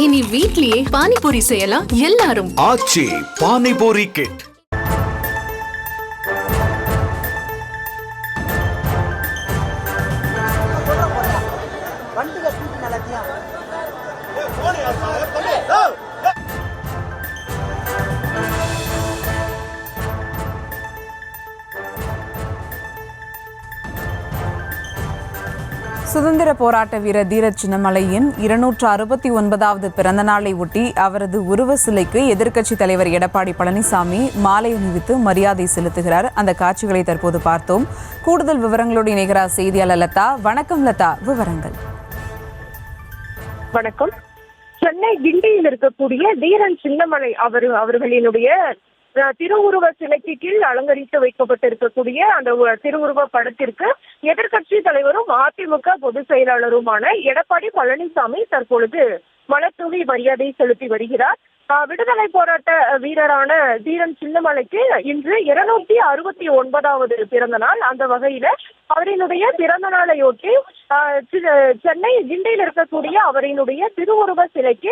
இனி வீட்லயே பானிபூரி செய்யலாம் எல்லாரும். ஆச்சி பானிபூரி கிட். சுதந்திர போராட்ட வீரர் தீரஜ் சின்னமலையின் 269வது பிறந்த நாளை ஒட்டி அவரது உருவ சிலைக்கு எதிர்க்கட்சித் தலைவர் எடப்பாடி பழனிசாமி மாலை அணிவித்து மரியாதை செலுத்துகிறார். அந்த காட்சிகளை தற்போது பார்த்தோம். கூடுதல் விவரங்களோடு இணைகிறார் செய்தியாளர் லதா. வணக்கம் லதா, விவரங்கள். வணக்கம். சென்னை கிண்டியில் இருக்கக்கூடிய தீரன் சின்னமலை அவர்களினுடைய திருவுருவ சிலைக்கு கீழ் அலங்கரித்து வைக்கப்பட்டிருக்கக்கூடிய அந்த திருவுருவ படத்திற்கு எதிர்க்கட்சி தலைவரும் அதிமுக பொதுச் செயலாளருமான எடப்பாடி பழனிசாமி தற்பொழுது மலர்தூவி மரியாதை செலுத்தி வருகிறார். விடுதலை போராட்ட வீரரான தீரன் சின்னமலைக்கு இன்று 269வது பிறந்த நாள். அந்த வகையில அவரினுடைய பிறந்த நாளையொட்டி சென்னை கிண்டியில் இருக்கக்கூடிய அவரினுடைய திருவுருவ சிலைக்கு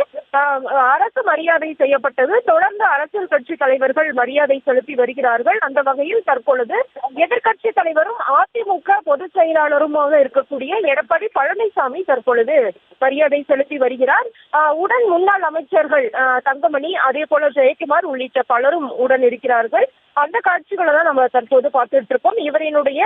அரசு மரியாதை செய்யப்பட்டது. தொடர்ந்து அரசியல் கட்சி தலைவர்கள் மரியாதை செலுத்தி வருகிறார்கள். அந்த வகையில் தற்பொழுது எதிர்க்கட்சி தலைவரும் அதிமுக பொதுச் செயலாளருமாக இருக்கக்கூடிய எடப்பாடி பழனிசாமி தற்பொழுது மரியாதை செலுத்தி வருகிறார். உடன் முன்னாள் அமைச்சர்கள் தங்கமணி, அதே போல ஜெயக்குமார் உள்ளிட்ட பலரும் உடன் இருக்கிறார்கள். அந்த காட்சிகளை தான் நம்ம தற்போது பார்த்துட்டு இருக்கோம். இவரினுடைய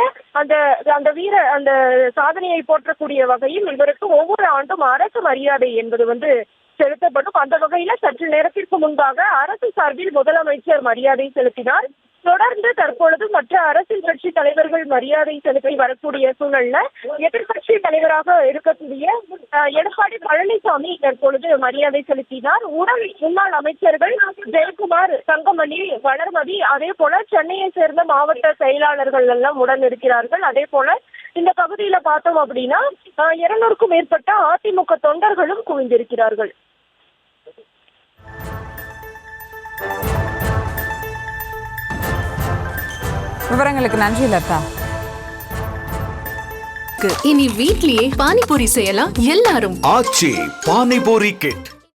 அந்த சாதனையை போற்றக்கூடிய வகையில் இவருக்கு ஒவ்வொரு ஆண்டும் அரசு மரியாதை என்பது செலுத்தப்படும். அந்த வகையில சற்று நேரத்திற்கு முன்பாக அரசு சார்பில் முதலமைச்சர் மரியாதை செலுத்தினார். தொடர்ந்து தற்பொழுது மற்ற அரசியல் கட்சி தலைவர்கள் மரியாதை செலுத்தி வரக்கூடிய சூழல்ல எதிர்கட்சி தலைவராக இருக்கக்கூடிய எடப்பாடி பழனிசாமி தற்பொழுது மரியாதை செலுத்தினார். உடன் முன்னாள் அமைச்சர்கள் ஜெயக்குமார், தங்கமணி, வளர்மதி, அதே போல சென்னையை சேர்ந்த மாவட்ட செயலாளர்கள் எல்லாம் உடன் இருக்கிறார்கள். அதே போல இந்த பகுதியில பார்த்தோம் அப்படின்னா 200க்கும் மேற்பட்ட அதிமுக தொண்டர்களும் குவிந்திருக்கிறார்கள். விவரங்களுக்கு நன்றி லதா. இனி வீட்லயே பானிபூரி செய்யலாம் எல்லாரும். ஆச்சி பானிபூரி கிட்.